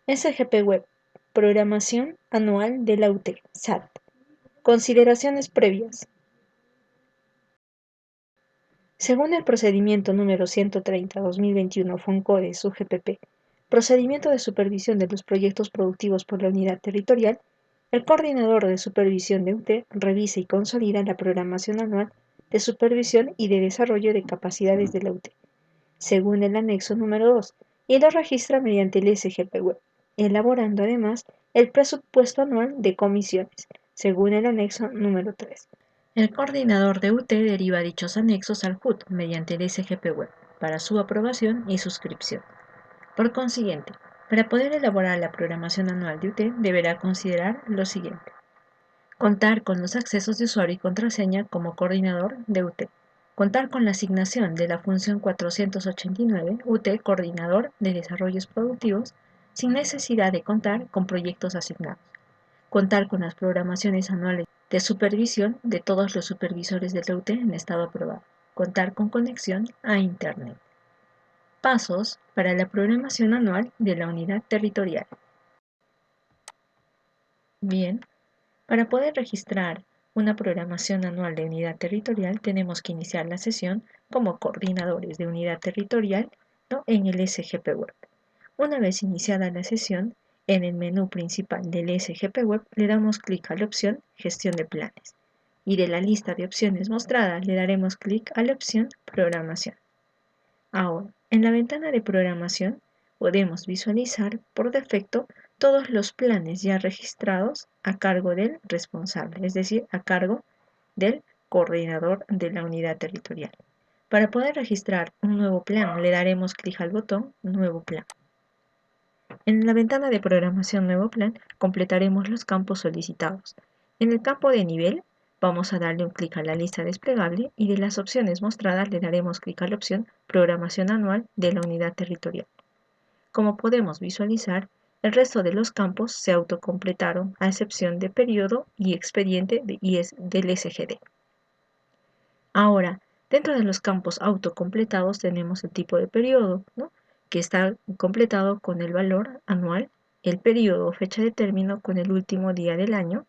SGP Web, Programación Anual de la UT, SAT. Consideraciones previas. Según el procedimiento número 130-2021 FONCODES UGPP, Procedimiento de Supervisión de los Proyectos Productivos por la Unidad Territorial, el coordinador de supervisión de UT revisa y consolida la programación anual de supervisión y de desarrollo de capacidades de la UT, según el anexo número 2, y lo registra mediante el SGP Web, elaborando además el presupuesto anual de comisiones, según el anexo número 3. El coordinador de UT deriva dichos anexos al HUT mediante el SGP Web para su aprobación y suscripción. Por consiguiente, para poder elaborar la programación anual de UT deberá considerar lo siguiente. Contar con los accesos de usuario y contraseña como coordinador de UT. Contar con la asignación de la función 489 UT Coordinador de Desarrollos Productivos sin necesidad de contar con proyectos asignados. Contar con las programaciones anuales de supervisión de todos los supervisores de la UT en estado aprobado. Contar con conexión a Internet. Pasos para la programación anual de la unidad territorial. Bien, para poder registrar una programación anual de unidad territorial tenemos que iniciar la sesión como coordinadores de unidad territorial, ¿no?, en el SGP Web. Una vez iniciada la sesión, en el menú principal del SGP Web le damos clic a la opción Gestión de planes y de la lista de opciones mostradas le daremos clic a la opción Programación. Ahora, en la ventana de programación podemos visualizar por defecto todos los planes ya registrados a cargo del responsable, es decir, a cargo del coordinador de la unidad territorial. Para poder registrar un nuevo plan, le daremos clic al botón Nuevo plan. En la ventana de programación Nuevo plan, completaremos los campos solicitados. En el campo de nivel, vamos a darle un clic a la lista desplegable y de las opciones mostradas le daremos clic a la opción Programación anual de la unidad territorial. Como podemos visualizar, el resto de los campos se autocompletaron a excepción de periodo y expediente del SGD. Ahora, dentro de los campos autocompletados tenemos el tipo de periodo, ¿no?, que está completado con el valor anual, el periodo o fecha de término con el último día del año,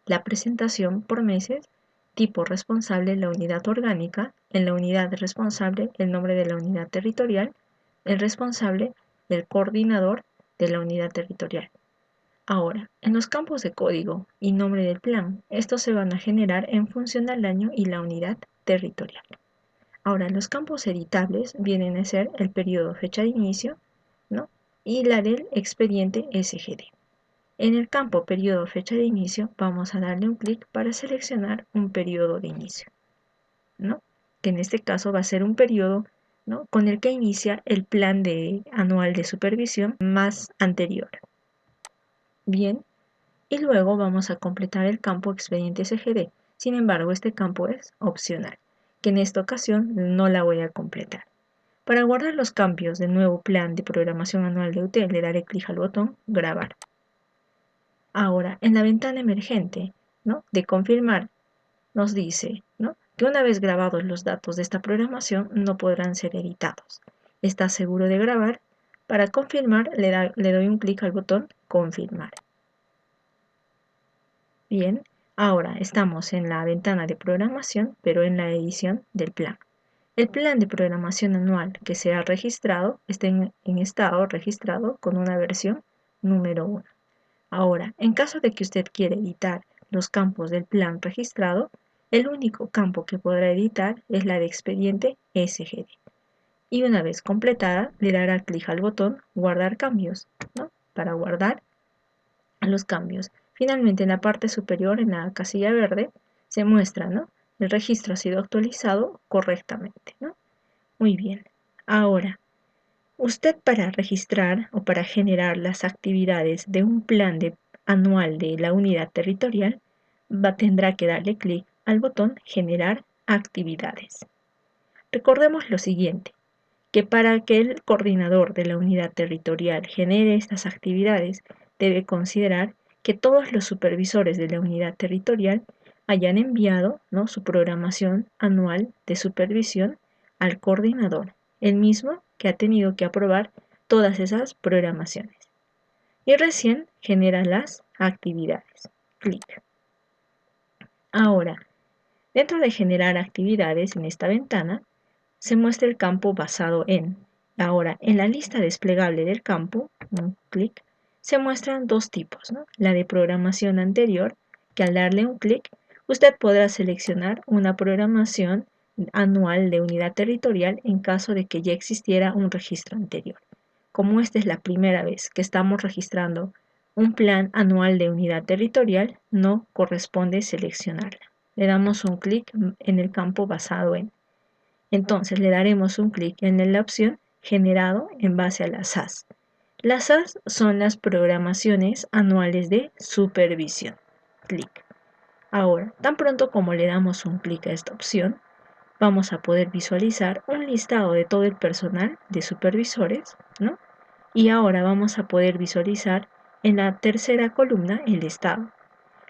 la presentación por meses, tipo responsable la unidad orgánica, en la unidad responsable el nombre de la unidad territorial, el responsable, el coordinador de la unidad territorial. Ahora, en los campos de código y nombre del plan, estos se van a generar en función al año y la unidad territorial. Ahora, los campos editables vienen a ser el periodo fecha de inicio, ¿no?, y la del expediente SGD. En el campo periodo fecha de inicio vamos a darle un clic para seleccionar un periodo de inicio, ¿no?, que en este caso va a ser un periodo, ¿no?, con el que inicia el plan anual de supervisión más anterior. Bien, y luego vamos a completar el campo expediente SGD. Sin embargo, este campo es opcional, que en esta ocasión no la voy a completar. Para guardar los cambios del nuevo plan de programación anual de UT, le daré clic al botón Grabar. Ahora, en la ventana emergente, ¿no?, de confirmar, nos dice, ¿no?, que una vez grabados los datos de esta programación no podrán ser editados. ¿Está seguro de grabar? Para confirmar, le doy un clic al botón Confirmar. Bien, ahora estamos en la ventana de programación, pero en la edición del plan. El plan de programación anual que se ha registrado está en estado registrado con una versión número 1. Ahora, en caso de que usted quiera editar los campos del plan registrado, el único campo que podrá editar es la de expediente SGD. Y una vez completada, le dará clic al botón Guardar cambios, ¿no?, para guardar los cambios. Finalmente, en la parte superior, en la casilla verde, se muestra, ¿no?, el registro ha sido actualizado correctamente, ¿no? Muy bien. Ahora, usted para registrar o para generar las actividades de un plan anual de la unidad territorial, tendrá que darle clic al botón Generar actividades. Recordemos lo siguiente, que para que el coordinador de la unidad territorial genere estas actividades, debe considerar que todos los supervisores de la unidad territorial hayan enviado, ¿no?, su programación anual de supervisión al coordinador, el mismo que ha tenido que aprobar todas esas programaciones. y recién genera las actividades. Clic. Ahora, dentro de generar actividades en esta ventana, se muestra el campo basado en. Ahora, en la lista desplegable del campo, un clic, se muestran dos tipos, ¿no? La de programación anterior, que al darle un clic, usted podrá seleccionar una programación anual de unidad territorial en caso de que ya existiera un registro anterior. Como esta es la primera vez que estamos registrando un plan anual de unidad territorial, no corresponde seleccionarla. Le damos un clic en el campo basado en. Entonces le daremos un clic en la opción generado en base a las SAS. Las SAS son las programaciones anuales de supervisión. Clic. Ahora, tan pronto como le damos un clic a esta opción, vamos a poder visualizar un listado de todo el personal de supervisores, ¿no? Y ahora vamos a poder visualizar en la tercera columna el estado.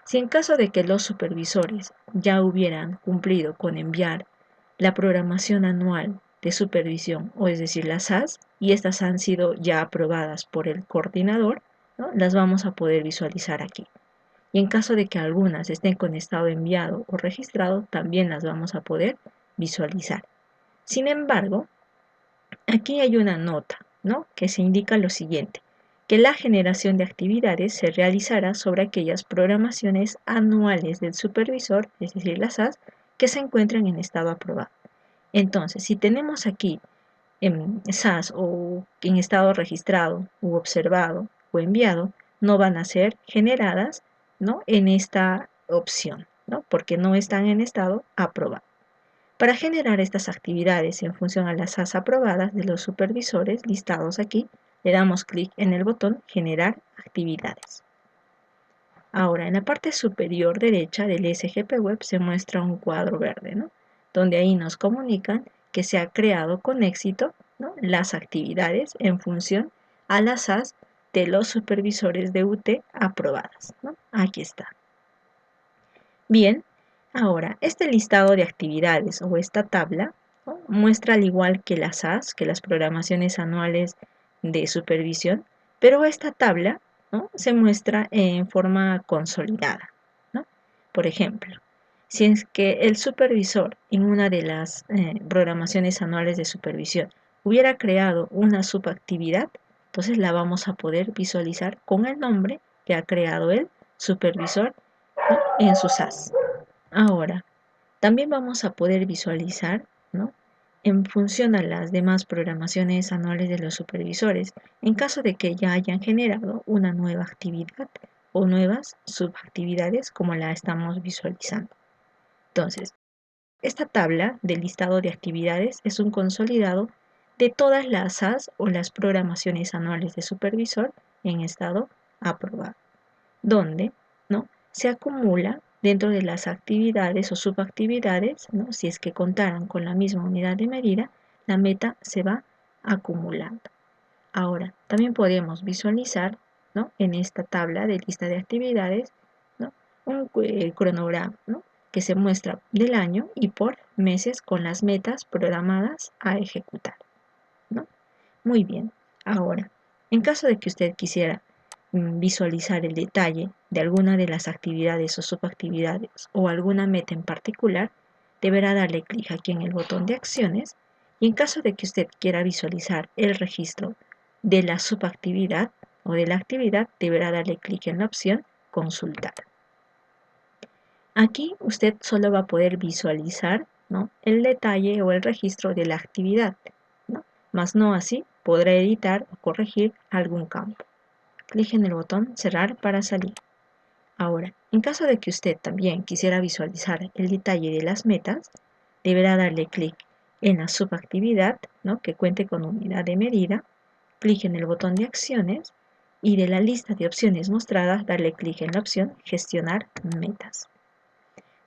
Si en caso de que los supervisores ya hubieran cumplido con enviar la programación anual de supervisión, o es decir, las SAS, y estas han sido ya aprobadas por el coordinador, ¿no? Las vamos a poder visualizar aquí. Y en caso de que algunas estén con estado enviado o registrado, también las vamos a poder visualizar. Sin embargo, aquí hay una nota, ¿no? Que se indica lo siguiente, que la generación de actividades se realizará sobre aquellas programaciones anuales del supervisor, es decir, las SAS, que se encuentran en estado aprobado. Entonces, si tenemos aquí en SAS o en estado registrado u observado o enviado, no van a ser generadas, ¿no? En esta opción, ¿no? Porque no están en estado aprobado. Para generar estas actividades en función a las SAS aprobadas de los supervisores listados aquí, le damos clic en el botón Generar actividades. Ahora, en la parte superior derecha del SGP Web se muestra un cuadro verde, ¿no? Donde ahí nos comunican que se ha creado con éxito, ¿no? Las actividades en función a las SAS de los supervisores de UT aprobadas, ¿no? Aquí está. Bien, ahora, este listado de actividades o esta tabla, ¿no? Muestra al igual que las SAS, que las programaciones anuales de supervisión, pero esta tabla, ¿no? Se muestra en forma consolidada, ¿no? Por ejemplo, si es que el supervisor en una de las programaciones anuales de supervisión hubiera creado una subactividad, entonces la vamos a poder visualizar con el nombre que ha creado el supervisor, ¿no? En sus SAS. Ahora, también vamos a poder visualizar, ¿no? En función a las demás programaciones anuales de los supervisores, en caso de que ya hayan generado una nueva actividad o nuevas subactividades como la estamos visualizando. Entonces, esta tabla del listado de actividades es un consolidado de todas las SAS o las programaciones anuales de supervisor en estado aprobado, donde, ¿no? Se acumula dentro de las actividades o subactividades, ¿no? Si es que contaran con la misma unidad de medida, la meta se va acumulando. Ahora, también podemos visualizar, ¿no? En esta tabla de lista de actividades, ¿no? Un cronograma, ¿no? Que se muestra del año y por meses con las metas programadas a ejecutar, ¿no? Muy bien. Ahora, en caso de que usted quisiera visualizar el detalle de alguna de las actividades o subactividades o alguna meta en particular, deberá darle clic aquí en el botón de acciones y en caso de que usted quiera visualizar el registro de la subactividad o de la actividad, deberá darle clic en la opción consultar. Aquí usted solo va a poder visualizar, ¿no? El detalle o el registro de la actividad, ¿no? Más no así podrá editar o corregir algún campo. Clic en el botón cerrar para salir. Ahora, en caso de que usted también quisiera visualizar el detalle de las metas, deberá darle clic en la subactividad, ¿no? Que cuente con unidad de medida, clic en el botón de acciones y de la lista de opciones mostradas darle clic en la opción gestionar metas.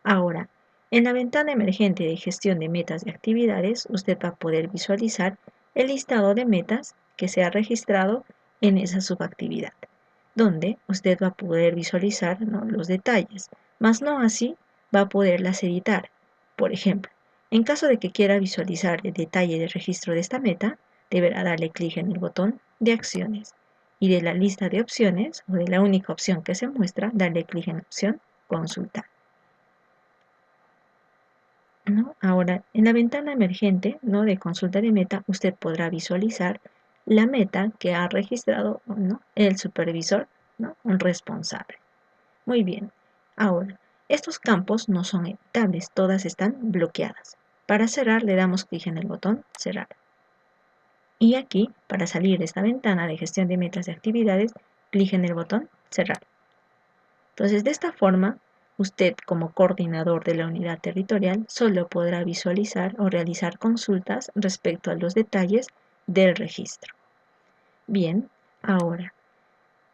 Ahora, en la ventana emergente de gestión de metas de actividades, usted va a poder visualizar el listado de metas que se ha registrado en esa subactividad, donde usted va a poder visualizar, ¿no? Los detalles, más no así va a poderlas editar. Por ejemplo, en caso de que quiera visualizar el detalle del registro de esta meta, deberá darle clic en el botón de acciones Y de la lista de opciones, o de la única opción que se muestra, darle clic en la opción Consultar, ¿no? Ahora, en la ventana emergente, ¿no?, de consulta de meta, usted podrá visualizar la meta que ha registrado, ¿no?, el supervisor, ¿no?, un responsable. Muy bien. Ahora, estos campos no son editables, todas están bloqueadas. Para cerrar, le damos clic en el botón Cerrar. Y aquí, para salir de esta ventana de gestión de metas de actividades, clic en el botón Cerrar. Entonces, de esta forma, usted como coordinador de la unidad territorial solo podrá visualizar o realizar consultas respecto a los detalles del registro. Bien, ahora,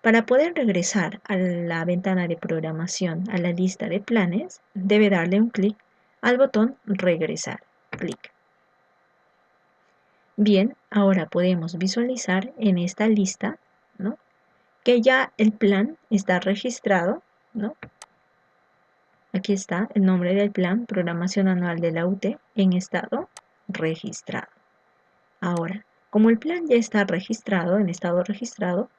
para poder regresar a la ventana de programación, a la lista de planes, debe darle un clic al botón Regresar. Clic. Bien, ahora podemos visualizar en esta lista, ¿no?, que ya el plan está registrado, ¿no? Aquí está el nombre del plan, Programación Anual de la UT, en estado registrado. Ahora, como el plan ya está registrado, en estado registrado,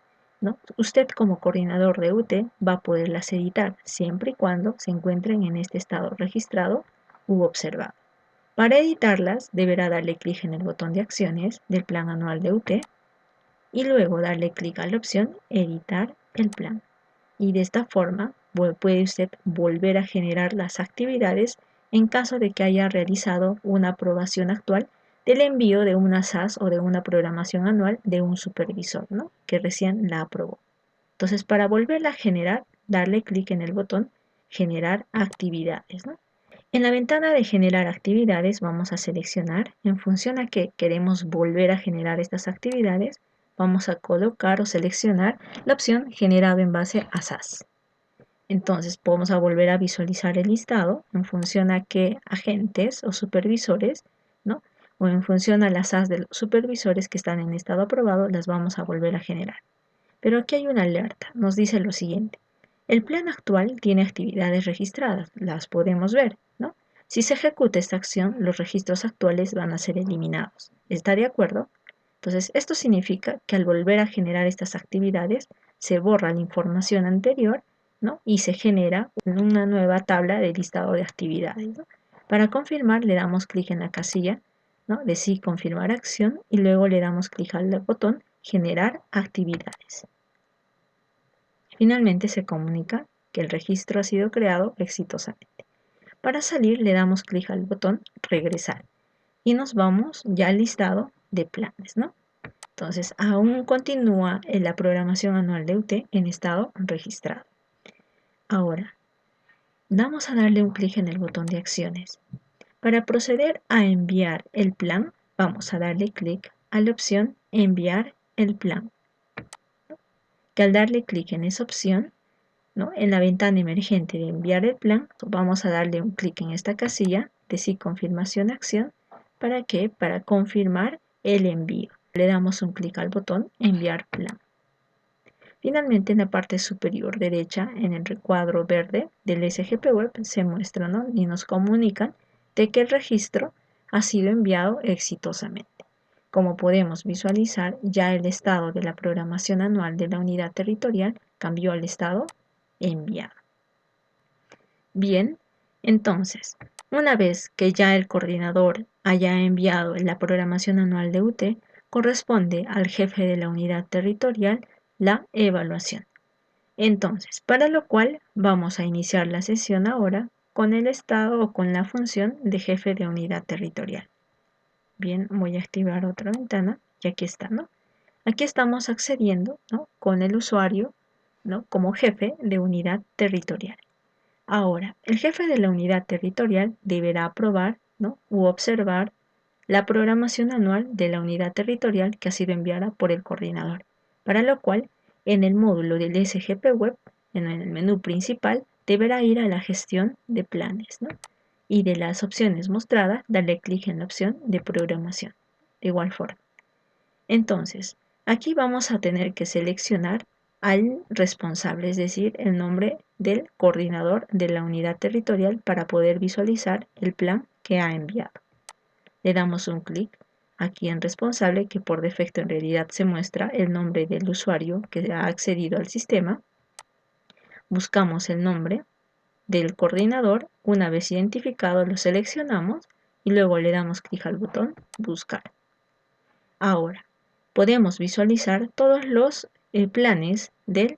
¿no?, usted como coordinador de UT va a poderlas editar siempre y cuando se encuentren en este estado registrado u observado. Para editarlas, deberá darle clic en el botón de acciones del plan anual de UT y luego darle clic a la opción Editar el plan. Y de esta forma puede usted volver a generar las actividades en caso de que haya realizado una aprobación actual del envío de una SAS o de una programación anual de un supervisor, ¿no?, que recién la aprobó. Entonces, para volverla a generar, darle clic en el botón Generar actividades, ¿no? En la ventana de generar actividades vamos a seleccionar, en función a que queremos volver a generar estas actividades, vamos a colocar o seleccionar la opción generado en base a SAS. Entonces vamos a volver a visualizar el listado en función a qué agentes o supervisores, ¿no?, o en función a las SAS de los supervisores que están en estado aprobado, las vamos a volver a generar. Pero aquí hay una alerta, nos dice lo siguiente: el plan actual tiene actividades registradas, las podemos ver, ¿no? Si se ejecuta esta acción, los registros actuales van a ser eliminados. ¿Está de acuerdo? Entonces, esto significa que al volver a generar estas actividades, se borra la información anterior, ¿no?, y se genera una nueva tabla de listado de actividades, ¿no? Para confirmar, le damos clic en la casilla, ¿no?, de sí confirmar acción y luego le damos clic al botón Generar actividades. Finalmente se comunica que el registro ha sido creado exitosamente. Para salir le damos clic al botón Regresar y nos vamos ya al listado de planes, ¿no? Entonces aún continúa en la programación anual de UT en estado registrado. Ahora vamos a darle un clic en el botón de acciones. Para proceder a enviar el plan, vamos a darle clic a la opción Enviar el plan, que al darle clic en esa opción, ¿no?, en la ventana emergente de enviar el plan, vamos a darle un clic en esta casilla de sí confirmación acción. ¿Para qué? Para confirmar el envío. Le damos un clic al botón Enviar plan. Finalmente, en la parte superior derecha, en el recuadro verde del SGP Web, se muestra, ¿no?, y nos comunican de que el registro ha sido enviado exitosamente. Como podemos visualizar, ya el estado de la programación anual de la unidad territorial cambió al estado enviado. Bien, entonces, una vez que ya el coordinador haya enviado la programación anual de UT, corresponde al jefe de la unidad territorial la evaluación. Entonces, para lo cual vamos a iniciar la sesión ahora con el estado o con la función de jefe de unidad territorial. Bien, voy a activar otra ventana y aquí está, ¿no? Aquí estamos accediendo, ¿no?, con el usuario, ¿no?, como jefe de unidad territorial. Ahora, el jefe de la unidad territorial deberá aprobar, ¿no?, u observar la programación anual de la unidad territorial que ha sido enviada por el coordinador, para lo cual, en el módulo del SGP Web, en el menú principal, deberá ir a la gestión de planes, ¿no?, y de las opciones mostradas, darle clic en la opción de programación. De igual forma. Entonces, aquí vamos a tener que seleccionar al responsable, es decir, el nombre del coordinador de la unidad territorial para poder visualizar el plan que ha enviado. Le damos un clic aquí en responsable, que por defecto en realidad se muestra el nombre del usuario que ha accedido al sistema. Buscamos el nombre del coordinador. Una vez identificado, lo seleccionamos y luego le damos clic al botón buscar. Ahora podemos visualizar todos los planes del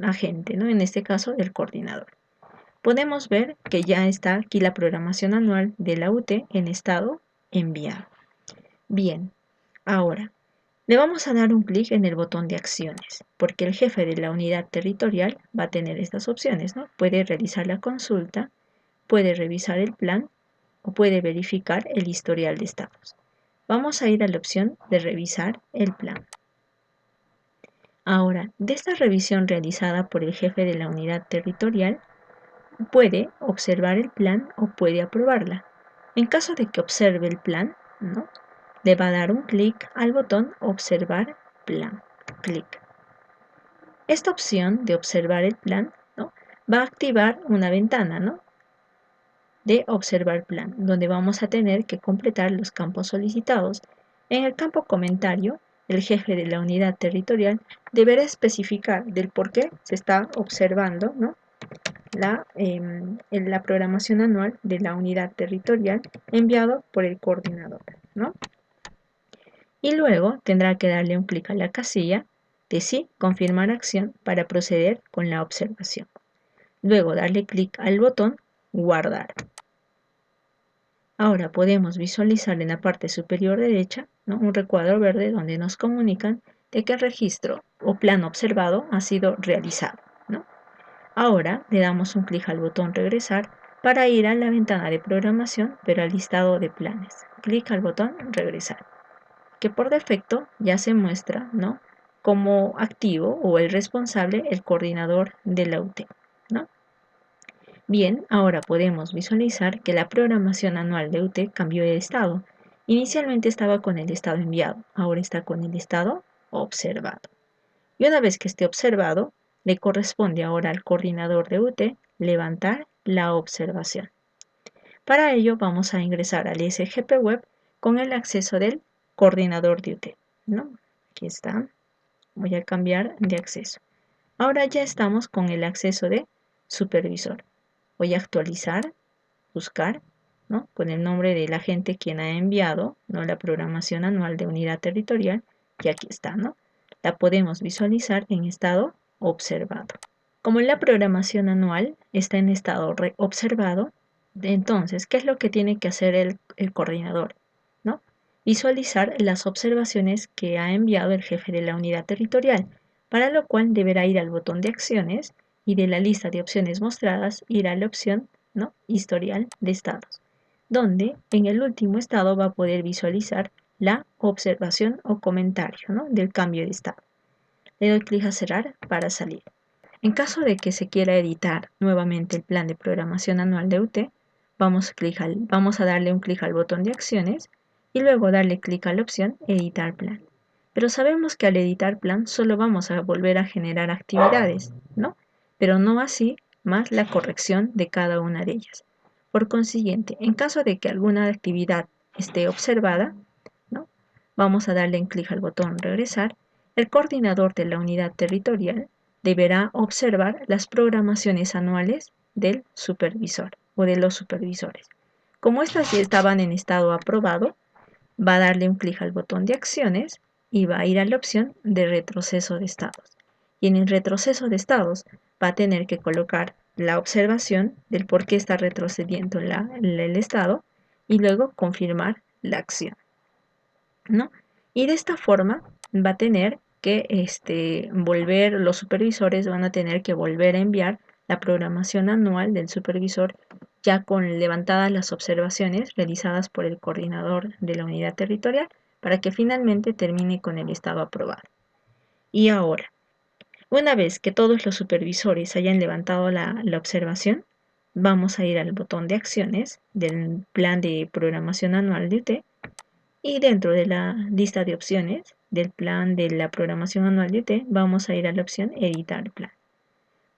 agente, ¿no? En este caso del coordinador. Podemos ver que ya está aquí la programación anual de la UT en estado enviado. Bien, ahora le vamos a dar un clic en el botón de acciones, porque el jefe de la unidad territorial va a tener estas opciones, ¿no? Puede realizar la consulta, puede revisar el plan o puede verificar el historial de estados. Vamos a ir a la opción de revisar el plan. Ahora, de esta revisión realizada por el jefe de la unidad territorial, puede observar el plan o puede aprobarla. En caso de que observe el plan, ¿no?, le va a dar un clic al botón observar plan. Clic. Esta opción de observar el plan, ¿no?, va a activar una ventana, ¿no?, de observar plan, donde vamos a tener que completar los campos solicitados. En el campo comentario, el jefe de la unidad territorial deberá especificar del por qué se está observando, ¿no?, la programación anual de la unidad territorial enviado por el coordinador, ¿no? Y luego tendrá que darle un clic a la casilla de sí, confirmar acción para proceder con la observación. Luego darle clic al botón guardar. Ahora podemos visualizar en la parte superior derecha, ¿no?, un recuadro verde donde nos comunican de que el registro o plan observado ha sido realizado, ¿no? Ahora le damos un clic al botón regresar para ir a la ventana de programación, pero al listado de planes. Clic al botón regresar, que por defecto ya se muestra, ¿no?, como activo o el responsable, el coordinador de la UT, ¿no? Bien, ahora podemos visualizar que la programación anual de UT cambió de estado. Inicialmente estaba con el estado enviado, ahora está con el estado observado. Y una vez que esté observado, le corresponde ahora al coordinador de UT levantar la observación. Para ello vamos a ingresar al SGP Web con el acceso del coordinador de UT, ¿no? Aquí está. Voy a cambiar de acceso. Ahora ya estamos con el acceso de supervisor. Voy a actualizar, buscar, ¿no?, con el nombre del agente quien ha enviado, ¿no?, la programación anual de unidad territorial, y aquí está, ¿no? La podemos visualizar en estado observado. Como la programación anual está en estado observado, entonces, ¿qué es lo que tiene que hacer el coordinador, ¿no? Visualizar las observaciones que ha enviado el jefe de la unidad territorial, para lo cual deberá ir al botón de acciones y de la lista de opciones mostradas ir a la opción, ¿no?, historial de estados, donde en el último estado va a poder visualizar la observación o comentario, ¿no?, del cambio de estado. Le doy clic a cerrar para salir. En caso de que se quiera editar nuevamente el plan de programación anual de UT, vamos a darle un clic al botón de acciones y luego darle clic a la opción editar plan. Pero sabemos que al editar plan solo vamos a volver a generar actividades, ¿no?, pero no así más la corrección de cada una de ellas. Por consiguiente, en caso de que alguna actividad esté observada, ¿no?, vamos a darle un clic al botón regresar. El coordinador de la unidad territorial deberá observar las programaciones anuales del supervisor o de los supervisores. Como estas ya estaban en estado aprobado, va a darle un clic al botón de acciones y va a ir a la opción de retroceso de estados. Y en el retroceso de estados va a tener que colocar la observación del por qué está retrocediendo el estado y luego confirmar la acción, ¿no? Y de esta forma va a tener que los supervisores van a tener que volver a enviar la programación anual del supervisor ya con levantadas las observaciones realizadas por el coordinador de la unidad territorial para que finalmente termine con el estado aprobado. Y ahora, una vez que todos los supervisores hayan levantado la observación, vamos a ir al botón de acciones del plan de programación anual de UT y dentro de la lista de opciones del plan de la programación anual de UT vamos a ir a la opción editar plan.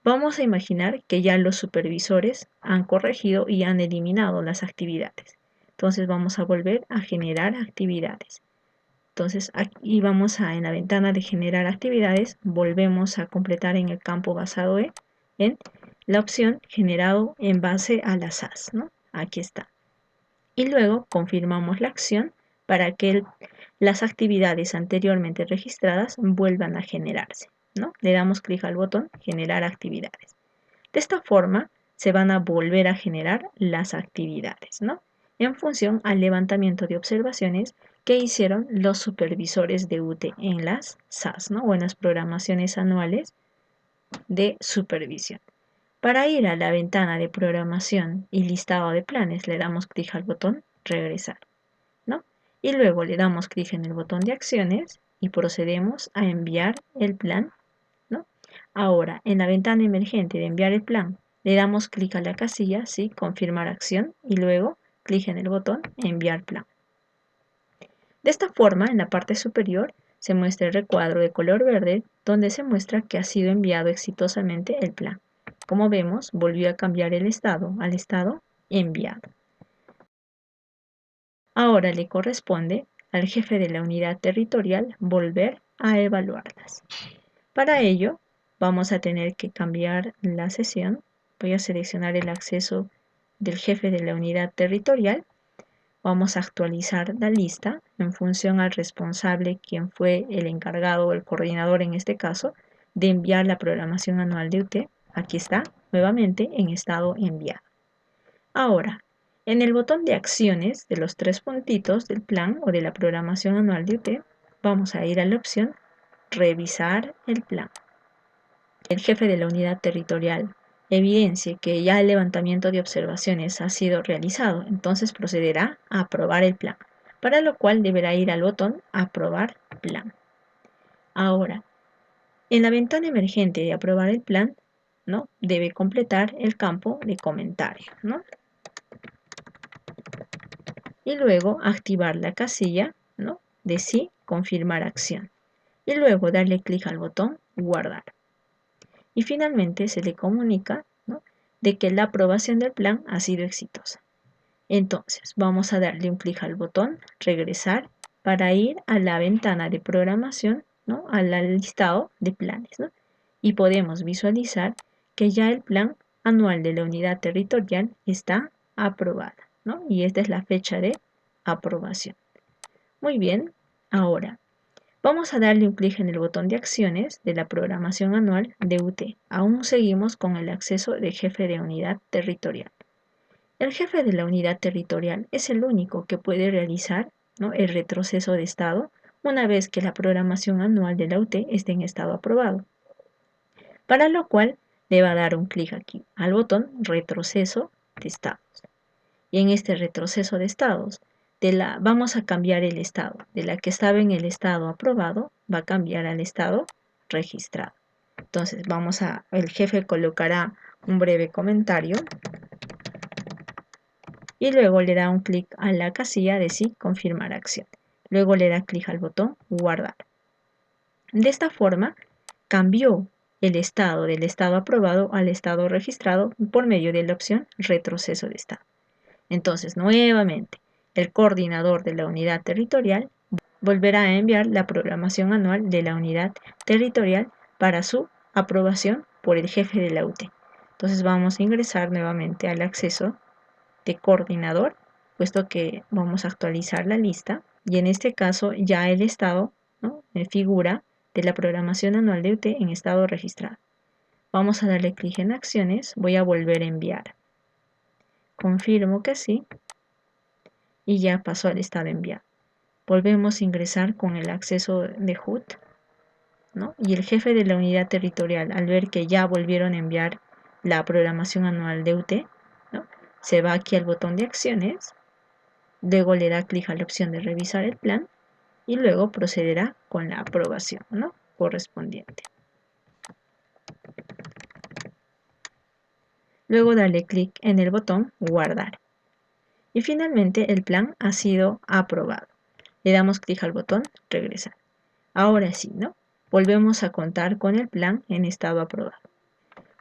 Vamos a imaginar que ya los supervisores han corregido y han eliminado las actividades. Entonces vamos a volver a generar actividades. Entonces aquí vamos en la ventana de generar actividades, volvemos a completar en el campo basado en la opción generado en base a las SAS, ¿no? Aquí está. Y luego confirmamos la acción para que las actividades anteriormente registradas vuelvan a generarse, ¿no? Le damos clic al botón generar actividades. De esta forma se van a volver a generar las actividades, ¿no? En función al levantamiento de observaciones que hicieron los supervisores de UTE en las SAS, ¿no? O en las programaciones anuales de supervisión. Para ir a la ventana de programación y listado de planes, le damos clic al botón regresar, ¿no? Y luego le damos clic en el botón de acciones y procedemos a enviar el plan, ¿no? Ahora, en la ventana emergente de enviar el plan, le damos clic a la casilla, ¿sí? Confirmar acción y luego clic en el botón enviar plan. De esta forma, en la parte superior se muestra el recuadro de color verde donde se muestra que ha sido enviado exitosamente el plan. Como vemos, volvió a cambiar el estado al estado enviado. Ahora le corresponde al jefe de la unidad territorial volver a evaluarlas. Para ello, vamos a tener que cambiar la sesión. Voy a seleccionar el acceso del jefe de la unidad territorial. Vamos a actualizar la lista en función al responsable, quien fue el encargado o el coordinador en este caso, de enviar la programación anual de UTE. Aquí está, nuevamente en estado enviado. Ahora, en el botón de acciones de los tres puntitos del plan o de la programación anual de UTE, vamos a ir a la opción revisar el plan. El jefe de la unidad territorial evidencie que ya el levantamiento de observaciones ha sido realizado, entonces procederá a aprobar el plan, para lo cual deberá ir al botón aprobar plan. Ahora, en la ventana emergente de aprobar el plan, ¿no? Debe completar el campo de comentario, ¿no? Y luego activar la casilla, ¿no? De sí, confirmar acción. Y luego darle clic al botón guardar. Y finalmente se le comunica, ¿no? De que la aprobación del plan ha sido exitosa. Entonces vamos a darle un clic al botón regresar para ir a la ventana de programación, ¿no? Al listado de planes, ¿no? Y podemos visualizar que ya el plan anual de la unidad territorial está aprobada, ¿no? Y esta es la fecha de aprobación. Muy bien, ahora vamos a darle un clic en el botón de acciones de la programación anual de UTE. Aún seguimos con el acceso de jefe de unidad territorial. El jefe de la unidad territorial es el único que puede realizar, ¿no? El retroceso de estado una vez que la programación anual de la UTE esté en estado aprobado. Para lo cual le va a dar un clic aquí al botón retroceso de estados. Y en este retroceso de estados vamos a cambiar el estado. De la que estaba en el estado aprobado va a cambiar al estado registrado. Entonces el jefe colocará un breve comentario y luego le da un clic a la casilla de sí confirmar acción. Luego le da clic al botón guardar. De esta forma cambió el estado del estado aprobado al estado registrado por medio de la opción retroceso de estado. Entonces, nuevamente, el coordinador de la unidad territorial volverá a enviar la programación anual de la unidad territorial para su aprobación por el jefe de la UTE. Entonces vamos a ingresar nuevamente al acceso de coordinador, puesto que vamos a actualizar la lista y en este caso ya el estado, ¿no? Figura de la programación anual de UTE en estado registrado. Vamos a darle clic en acciones, voy a volver a enviar. Confirmo que sí y ya pasó al estado enviado. Volvemos a ingresar con el acceso de HUD, ¿no? Y el jefe de la unidad territorial, al ver que ya volvieron a enviar la programación anual de UTE, ¿no? Se va aquí al botón de acciones, luego le da clic a la opción de revisar el plan y luego procederá con la aprobación, ¿no? Correspondiente. Luego dale clic en el botón guardar. Y finalmente el plan ha sido aprobado. Le damos clic al botón regresar. Ahora sí, ¿no? Volvemos a contar con el plan en estado aprobado.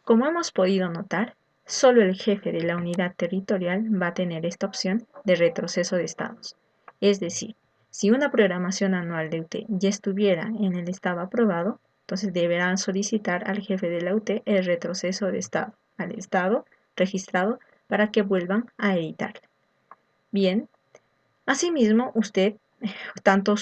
Como hemos podido notar, solo el jefe de la unidad territorial va a tener esta opción de retroceso de estados. Es decir, Si una programación anual de UT ya estuviera en el estado aprobado, entonces deberán solicitar al jefe de la UT el retroceso de estado, al estado registrado, para que vuelvan a editarla. Bien, asimismo, usted, tanto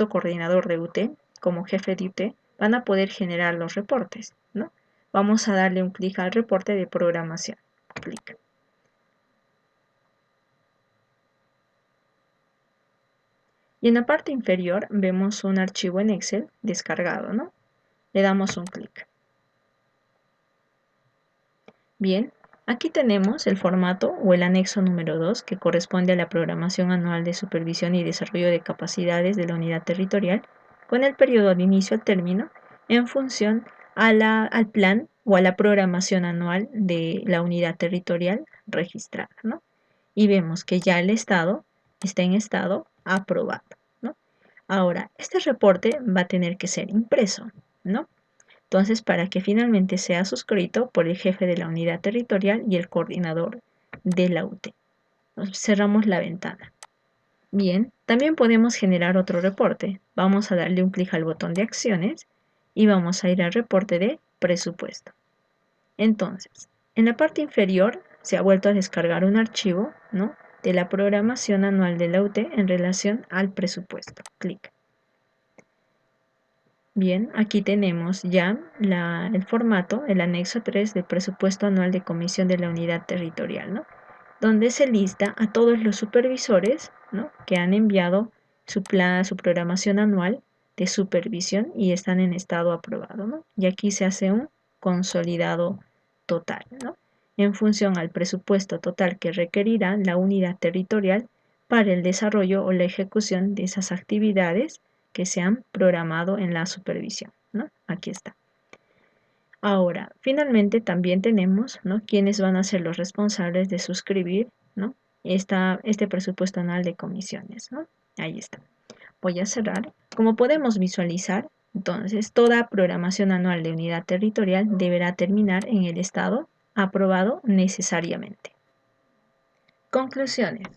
coordinador de UT como jefe de UT, van a poder generar los reportes, ¿no? Vamos a darle un clic al reporte de programación. Clic. Y en la parte inferior vemos un archivo en Excel descargado, ¿no? Le damos un clic. Bien, aquí tenemos el formato o el anexo número 2 que corresponde a la programación anual de supervisión y desarrollo de capacidades de la unidad territorial con el periodo de inicio al término en función al plan o a la programación anual de la unidad territorial registrada, ¿no? Y vemos que ya el estado está en estado aprobado, ¿no? Ahora, este reporte va a tener que ser impreso, ¿no? Entonces, para que finalmente sea suscrito por el jefe de la unidad territorial y el coordinador de la UT. Entonces, cerramos la ventana. Bien, también podemos generar otro reporte. Vamos a darle un clic al botón de acciones y vamos a ir al reporte de presupuesto. Entonces, en la parte inferior se ha vuelto a descargar un archivo, ¿no?, de la programación anual de la UT en relación al presupuesto. Clic. Bien, aquí tenemos ya el formato, el anexo 3 del presupuesto anual de comisión de la unidad territorial, ¿no?, donde se lista a todos los supervisores, ¿no?, que han enviado su plan, su programación anual de supervisión y están en estado aprobado, ¿no? Y aquí se hace un consolidado total, ¿no?, en función al presupuesto total que requerirá la unidad territorial para el desarrollo o la ejecución de esas actividades que se han programado en la supervisión, ¿no? Aquí está. Ahora, finalmente también tenemos, ¿no?, quiénes van a ser los responsables de suscribir, ¿no?, este presupuesto anual de comisiones, ¿no? Ahí está. Voy a cerrar. Como podemos visualizar, entonces toda programación anual de unidad territorial deberá terminar en el estado aprobado necesariamente. Conclusiones.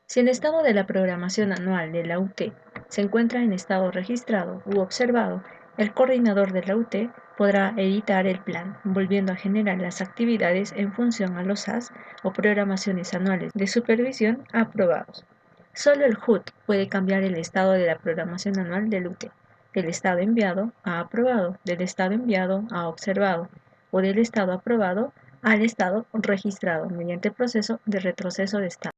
Si el estado de la programación anual de la UT se encuentra en estado registrado u observado, el coordinador de la UT podrá editar el plan, volviendo a generar las actividades en función a los AS o programaciones anuales de supervisión aprobados. Solo el HUT puede cambiar el estado de la programación anual del UT, del estado enviado a aprobado, del estado enviado a observado o del estado aprobado al estado registrado mediante el proceso de retroceso de estado.